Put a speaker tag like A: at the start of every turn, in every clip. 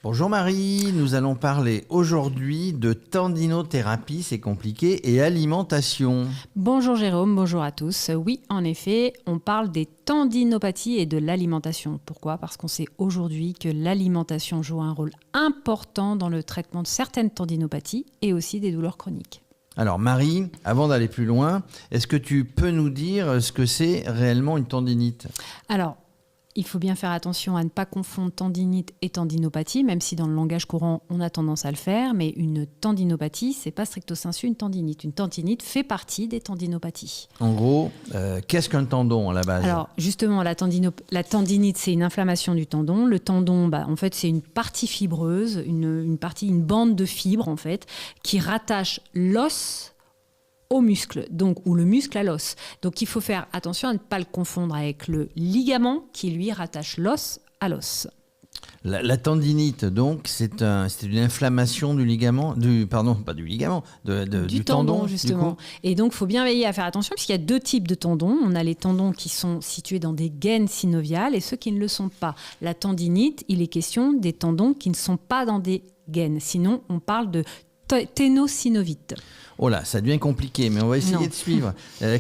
A: Bonjour Marie, nous allons parler aujourd'hui de tendinothérapie, c'est compliqué, et alimentation.
B: Bonjour Jérôme, bonjour à tous. Oui, en effet, on parle des tendinopathies et de l'alimentation. Pourquoi ? Parce qu'on sait aujourd'hui que l'alimentation joue un rôle important dans le traitement de certaines tendinopathies et aussi des douleurs chroniques.
A: Alors Marie, avant d'aller plus loin, est-ce que tu peux nous dire ce que c'est réellement une tendinite ?
B: Alors, il faut bien faire attention à ne pas confondre tendinite et tendinopathie, même si dans le langage courant, on a tendance à le faire. Mais une tendinopathie, c'est pas stricto sensu une tendinite. Une tendinite fait partie des tendinopathies.
A: En gros, qu'est-ce qu'un tendon à la base ?
B: Alors, justement, la tendinite, c'est une inflammation du tendon. Le tendon, en fait, c'est une partie fibreuse, une bande de fibres, en fait, qui rattache l'os au muscle, donc, ou le muscle à l'os. Donc il faut faire attention à ne pas le confondre avec le ligament qui lui rattache l'os à l'os.
A: La tendinite, donc, c'est une inflammation du ligament, du tendon,
B: justement. Et donc, il faut bien veiller à faire attention, puisqu'il y a deux types de tendons. On a les tendons qui sont situés dans des gaines synoviales et ceux qui ne le sont pas. La tendinite, il est question des tendons qui ne sont pas dans des gaines. Sinon, on parle de ténosynovite.
A: Oh là, ça devient compliqué, mais on va essayer de suivre.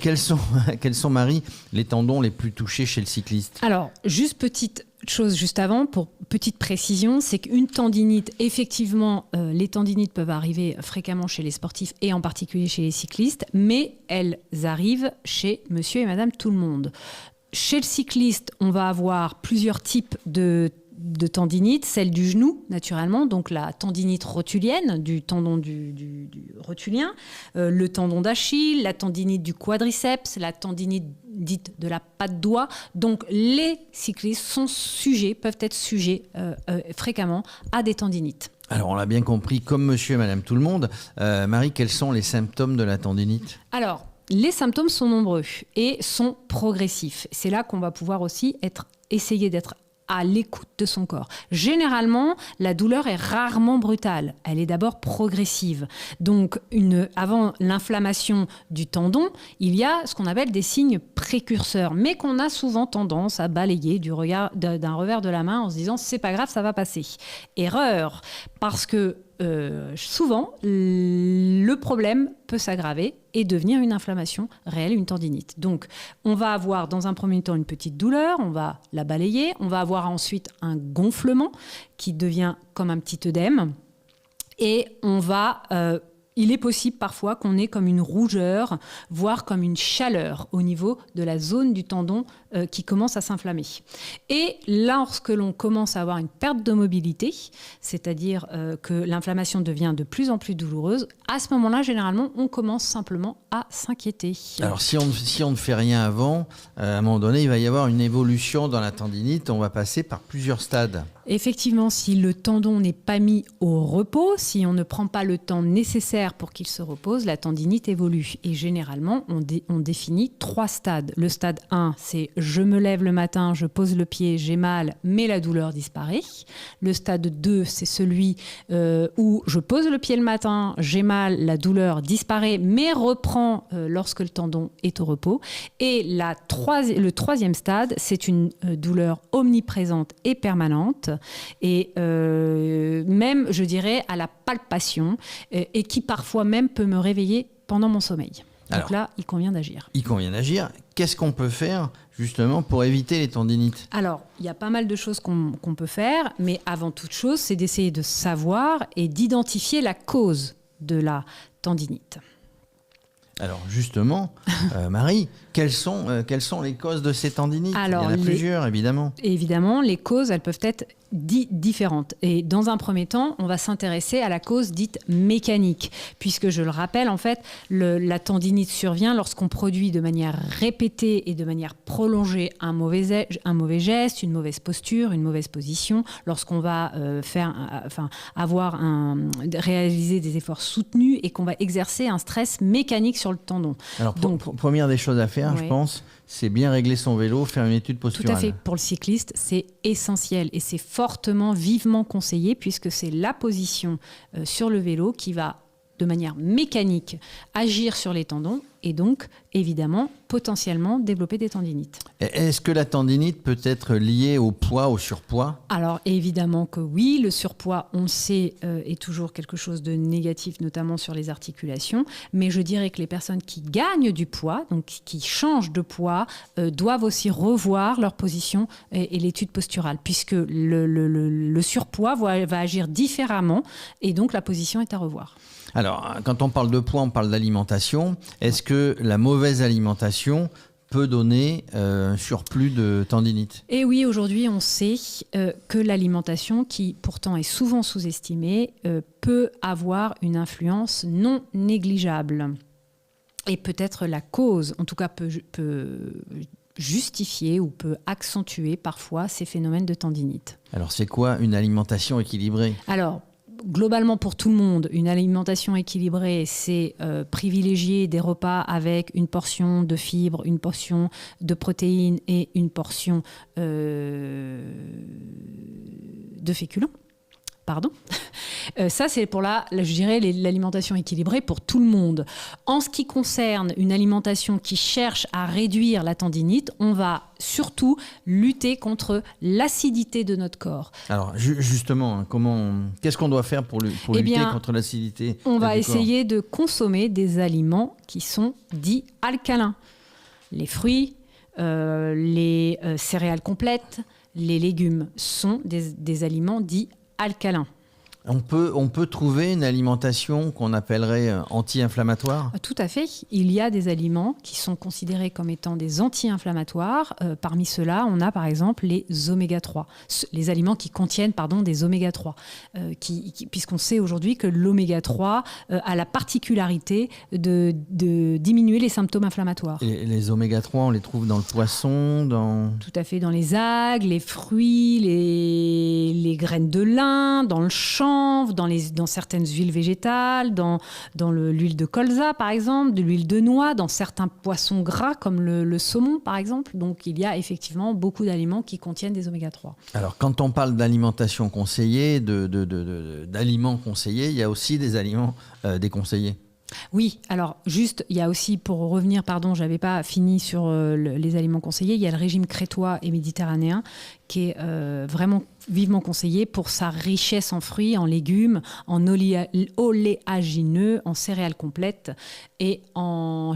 A: Quels sont, Marie, les tendons les plus touchés chez le cycliste ?
B: Alors, juste petite chose juste avant, pour petite précision, c'est qu'une tendinite, effectivement, les tendinites peuvent arriver fréquemment chez les sportifs et en particulier chez les cyclistes, mais elles arrivent chez monsieur et madame tout le monde. Chez le cycliste, on va avoir plusieurs types de tendinite, celle du genou naturellement, donc la tendinite rotulienne du tendon du rotulien, le tendon d'Achille, la tendinite du quadriceps, la tendinite dite de la patte doigt. Donc les cyclistes peuvent être sujets fréquemment à des tendinites.
A: Alors on l'a bien compris, comme monsieur et madame tout le monde. Marie, quels sont les symptômes de la tendinite ?
B: Alors, les symptômes sont nombreux et sont progressifs. C'est là qu'on va pouvoir aussi essayer d'être à l'écoute de son corps. Généralement, la douleur est rarement brutale. Elle est d'abord progressive. Donc, avant l'inflammation du tendon, il y a ce qu'on appelle des signes précurseurs, mais qu'on a souvent tendance à balayer d'un revers de la main en se disant « c'est pas grave, ça va passer ». Erreur, parce que souvent, le problème peut s'aggraver et devenir une inflammation réelle, une tendinite. Donc, on va avoir dans un premier temps une petite douleur, on va la balayer, on va avoir ensuite un gonflement qui devient comme un petit œdème et il est possible parfois qu'on ait comme une rougeur, voire comme une chaleur au niveau de la zone du tendon qui commence à s'inflammer. Et lorsque l'on commence à avoir une perte de mobilité, c'est-à-dire que l'inflammation devient de plus en plus douloureuse, à ce moment-là, généralement, on commence simplement à s'inquiéter.
A: Alors, si on ne fait rien avant, à un moment donné, il va y avoir une évolution dans la tendinite. On va passer par plusieurs stades.
B: Effectivement, si le tendon n'est pas mis au repos, si on ne prend pas le temps nécessaire pour qu'il se repose, la tendinite évolue. Et généralement, on définit 3 stades. Le stade 1, c'est je me lève le matin, je pose le pied, j'ai mal, mais la douleur disparaît. Le stade 2, c'est celui où je pose le pied le matin, j'ai mal, la douleur disparaît, mais reprend lorsque le tendon est au repos. Et le 3e stade, c'est une douleur omniprésente et permanente. Et même, je dirais, à la palpation, et qui parfois même peut me réveiller pendant mon sommeil. Donc alors, là, il convient d'agir.
A: Qu'est-ce qu'on peut faire justement pour éviter les tendinites ?
B: Alors, il y a pas mal de choses qu'on peut faire, mais avant toute chose, c'est d'essayer de savoir et d'identifier la cause de la tendinite.
A: Alors justement, Marie, quelles sont les causes de ces tendinites ? Alors, il y en a plusieurs, évidemment.
B: Évidemment, les causes, elles peuvent être différentes. Et dans un premier temps, on va s'intéresser à la cause dite mécanique, puisque je le rappelle, en fait, la tendinite survient lorsqu'on produit de manière répétée et de manière prolongée un mauvais geste, une mauvaise posture, une mauvaise position, lorsqu'on va réaliser des efforts soutenus et qu'on va exercer un stress mécanique sur le tendon.
A: Alors, première des choses à faire, je pense, c'est bien régler son vélo, faire une étude posturale.
B: Tout à fait. Pour le cycliste, c'est essentiel et c'est vivement conseillé puisque c'est la position sur le vélo qui va, de manière mécanique, agir sur les tendons et donc, évidemment, potentiellement développer des tendinites.
A: Est-ce que la tendinite peut être liée au poids, au surpoids ?
B: Alors évidemment que oui, le surpoids, on le sait, est toujours quelque chose de négatif, notamment sur les articulations, mais je dirais que les personnes qui gagnent du poids, donc qui changent de poids, doivent aussi revoir leur position et l'étude posturale, puisque le surpoids va agir différemment et donc la position est à revoir.
A: Alors, quand on parle de poids, on parle d'alimentation. Est-ce que la mauvaise alimentation peut donner un surplus de tendinite ?
B: Et oui, aujourd'hui, on sait que l'alimentation, qui pourtant est souvent sous-estimée, peut avoir une influence non négligeable. Et peut être la cause, en tout cas peut justifier ou peut accentuer parfois ces phénomènes de tendinite.
A: Alors, c'est quoi une alimentation équilibrée ?
B: Alors, globalement, pour tout le monde, une alimentation équilibrée, c'est privilégier des repas avec une portion de fibres, une portion de protéines et une portion de féculents. Pardon. Ça, c'est pour je dirais, l'alimentation équilibrée pour tout le monde. En ce qui concerne une alimentation qui cherche à réduire la tendinite, on va surtout lutter contre l'acidité de notre corps.
A: Alors, justement, qu'est-ce qu'on doit faire pour lutter contre l'acidité ?
B: On va essayer de consommer des aliments qui sont dits alcalins. Les fruits, les céréales complètes, les légumes sont des aliments dits alcalin.
A: On peut trouver une alimentation qu'on appellerait anti-inflammatoire ?
B: Tout à fait. Il y a des aliments qui sont considérés comme étant des anti-inflammatoires. Parmi ceux-là, on a par exemple les oméga 3, les aliments qui contiennent des oméga 3, puisqu'on sait aujourd'hui que l'oméga 3 a la particularité de diminuer les symptômes inflammatoires.
A: Et les oméga 3, on les trouve dans le poisson,
B: Tout à fait, dans les algues, les fruits, les graines de lin, dans le chanvre, dans certaines huiles végétales, dans l'huile de colza par exemple, de l'huile de noix, dans certains poissons gras comme le saumon par exemple. Donc il y a effectivement beaucoup d'aliments qui contiennent des oméga 3.
A: Alors quand on parle d'alimentation conseillée, d'aliments conseillés, il y a aussi des aliments déconseillés.
B: Oui, alors juste, il y a aussi, pour revenir, j'avais pas fini sur les aliments conseillés, il y a le régime crétois et méditerranéen qui est vraiment vivement conseillé pour sa richesse en fruits, en légumes, en oléagineux, en céréales complètes et en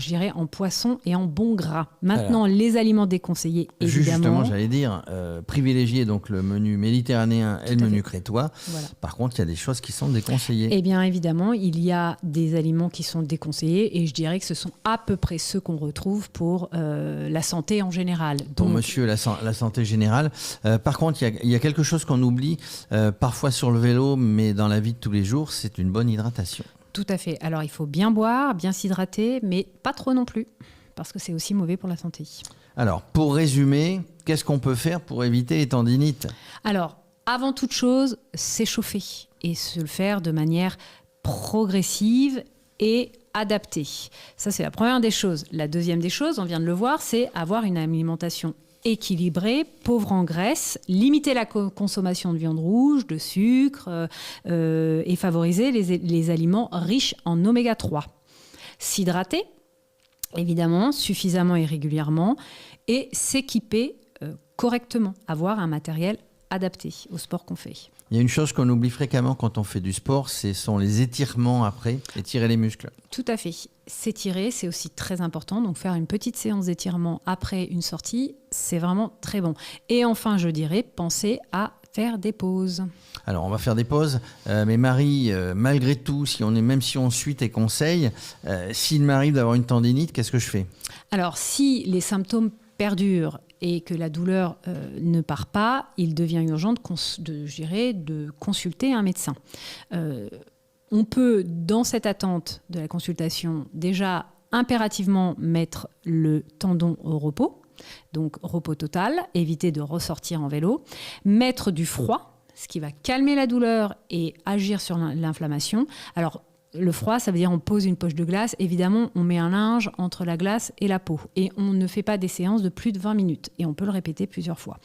B: poissons et en bons gras. Maintenant, les aliments déconseillés, évidemment.
A: Justement, j'allais dire, privilégier donc le menu méditerranéen et le menu crétois. Voilà. Par contre, il y a des choses qui sont déconseillées.
B: Eh bien, évidemment, il y a des aliments qui sont déconseillés et je dirais que ce sont à peu près ceux qu'on retrouve pour la santé en général.
A: Pour monsieur la santé générale. Par contre, il y a quelque chose qu'on oublie parfois sur le vélo, mais dans la vie de tous les jours, c'est une bonne hydratation.
B: Tout à fait. Alors, il faut bien boire, bien s'hydrater, mais pas trop non plus, parce que c'est aussi mauvais pour la santé.
A: Alors, pour résumer, qu'est-ce qu'on peut faire pour éviter les tendinites ?
B: Alors, avant toute chose, s'échauffer et se le faire de manière progressive et adaptée. Ça, c'est la première des choses. La deuxième des choses, on vient de le voir, c'est avoir une alimentation équilibré, pauvre en graisse, limiter la consommation de viande rouge, de sucre et favoriser les aliments riches en oméga 3. S'hydrater, évidemment, suffisamment et régulièrement, et s'équiper correctement, avoir un matériel adapté au sport qu'on fait.
A: Il y a une chose qu'on oublie fréquemment quand on fait du sport, ce sont les étirements après, étirer les muscles.
B: Tout à fait. S'étirer, c'est aussi très important. Donc faire une petite séance d'étirement après une sortie, c'est vraiment très bon. Et enfin, je dirais, pensez à faire des pauses.
A: Alors, on va faire des pauses. Mais Marie, malgré tout, même si on suit tes conseils, s'il m'arrive d'avoir une tendinite, qu'est-ce que je fais ?
B: Alors, si les symptômes perdurent et que la douleur ne part pas, il devient urgent de consulter un médecin. On peut, dans cette attente de la consultation, déjà impérativement mettre le tendon au repos, donc repos total, éviter de ressortir en vélo, mettre du froid, ce qui va calmer la douleur et agir sur l'inflammation. Alors, le froid, ça veut dire on pose une poche de glace. Évidemment, on met un linge entre la glace et la peau. Et on ne fait pas des séances de plus de 20 minutes. Et on peut le répéter plusieurs fois.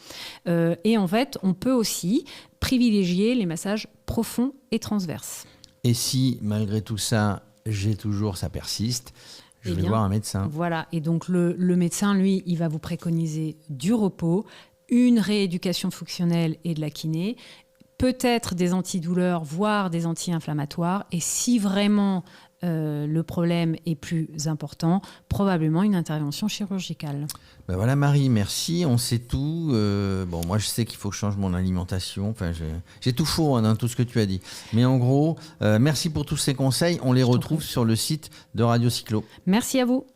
B: Et en fait, on peut aussi privilégier les massages profonds et transverses.
A: Et si, malgré tout ça, ça persiste, je vais voir un médecin.
B: Voilà, et donc le médecin, lui, il va vous préconiser du repos, une rééducation fonctionnelle et de la kiné, peut-être des antidouleurs, voire des anti-inflammatoires, et si vraiment le problème est plus important, probablement une intervention chirurgicale.
A: Ben voilà Marie, merci, on sait tout. Bon, moi je sais qu'il faut que je change mon alimentation, enfin, j'ai tout faux dans tout ce que tu as dit. Mais en gros, merci pour tous ces conseils, on les retrouve sur le site de Radio Cyclo.
B: Merci à vous.